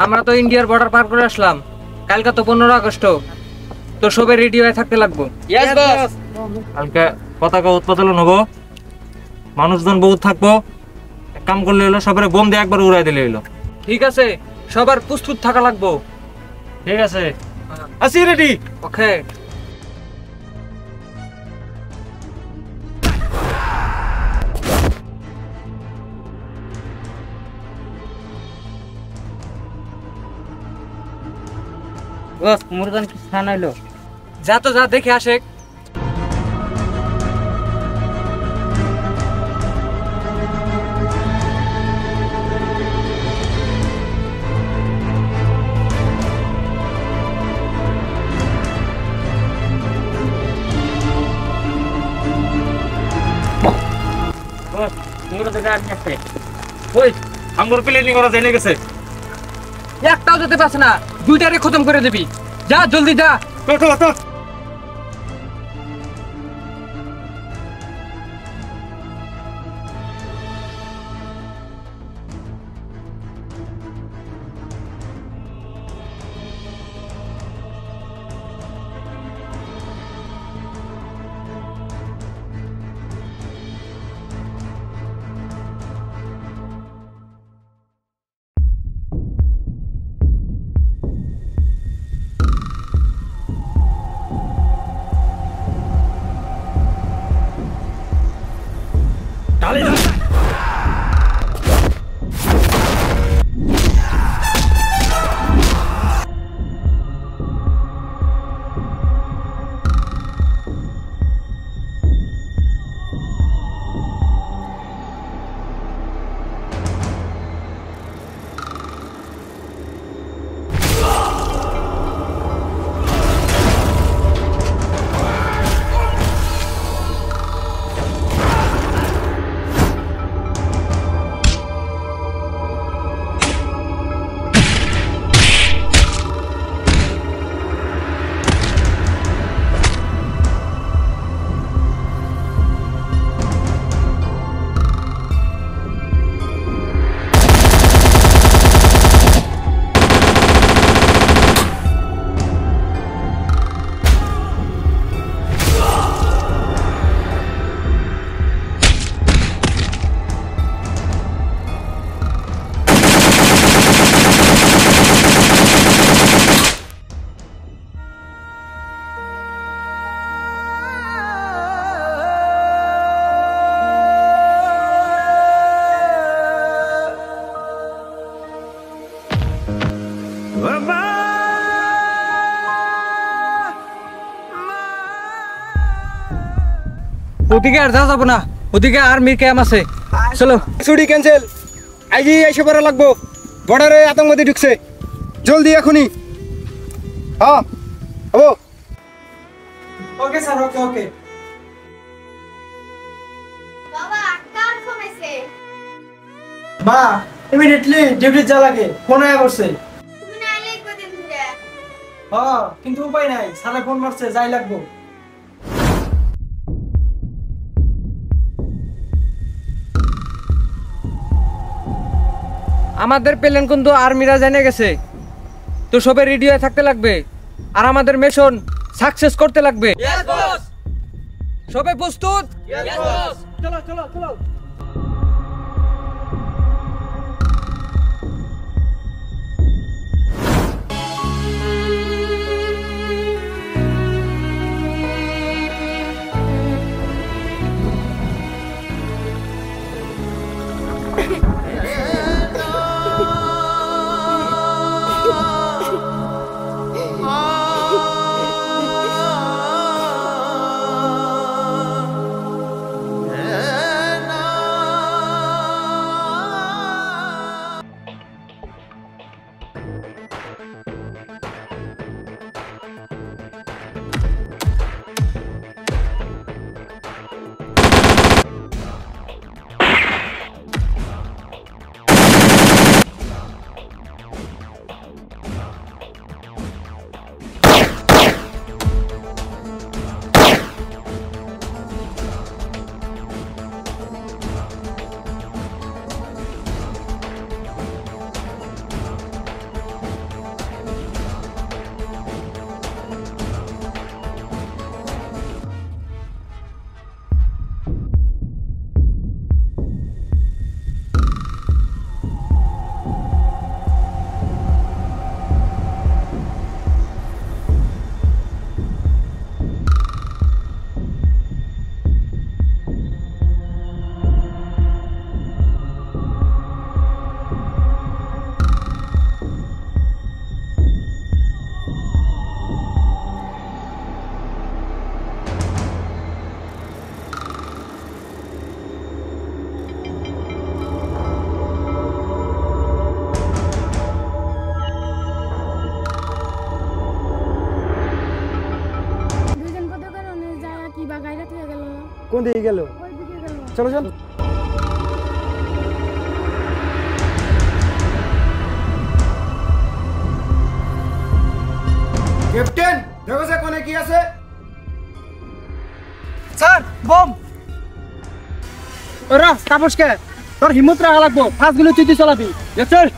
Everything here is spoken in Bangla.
আমরা তো ইন্ডিয়ার বর্ডার পার করে আসলাম, কালকে তো 15 আগস্ট, তো সবাই রেডি হয়ে থাকতে লাগবো। কালকে পতাকা উত্তোলন হবো, মানুষজন বহুত থাকবো। এক কাম করলে হলো সবার বোম দিয়ে একবার উড়াই দিলে হলো। ঠিক আছে, সবার প্রস্তুত থাকা লাগবো। ঠিক আছে, আসি রেডি। ওকে। বস মুরগান কি স্থান হইলো? যা তো যা দেখে আসে। বস মুরগা তো গাড়ি আছে। ওই আমগর প্লেনিং করা জেনে গেছে। একটাও যেতে পারছে না, দুইটারে খতম করে দিবি। যা জলদি যা। তো ওদিকে আর যাওয়া যাবো না, ওদিকে আর্মির ক্যাম্প আছে। চলো। ছুটি ক্যান্সেল, আইজি এসে পড়া লাগবো। বর্ডারে আতঙ্কবাদী ঢুকছে, জলদি এখনই। হ্যাঁ হবো। ওকে স্যার, ওকে ওকে। বাবা কার ফোন আছে? মা ইমিডিয়েটলি ডিউটি যা লাগে, ফোন আয়া করছে। তুমি না আইলে কদিন ধরে? হ্যাঁ কিন্তু উপায় নাই, সালে ফোন মারছে, যাই লাগবো। আমাদের প্লেন কিন্তু আর্মিরা জেনে গেছে, তো সবাই রেডি হয়ে থাকতে লাগবে, আর আমাদের মিশন সাকসেস করতে লাগবে। সবাই প্রস্তুত? চলো চলো চলো। কোন দিকে গেল? চলো চলো। ক্যাপ্টেন, দেখো যে কোনে কি আছে? স্যার, বম। ওরা কাপড় কে? তোর হিম্মত রাখা লাগবো। ফাঁসগুলো তুই চালাবি। স্যার।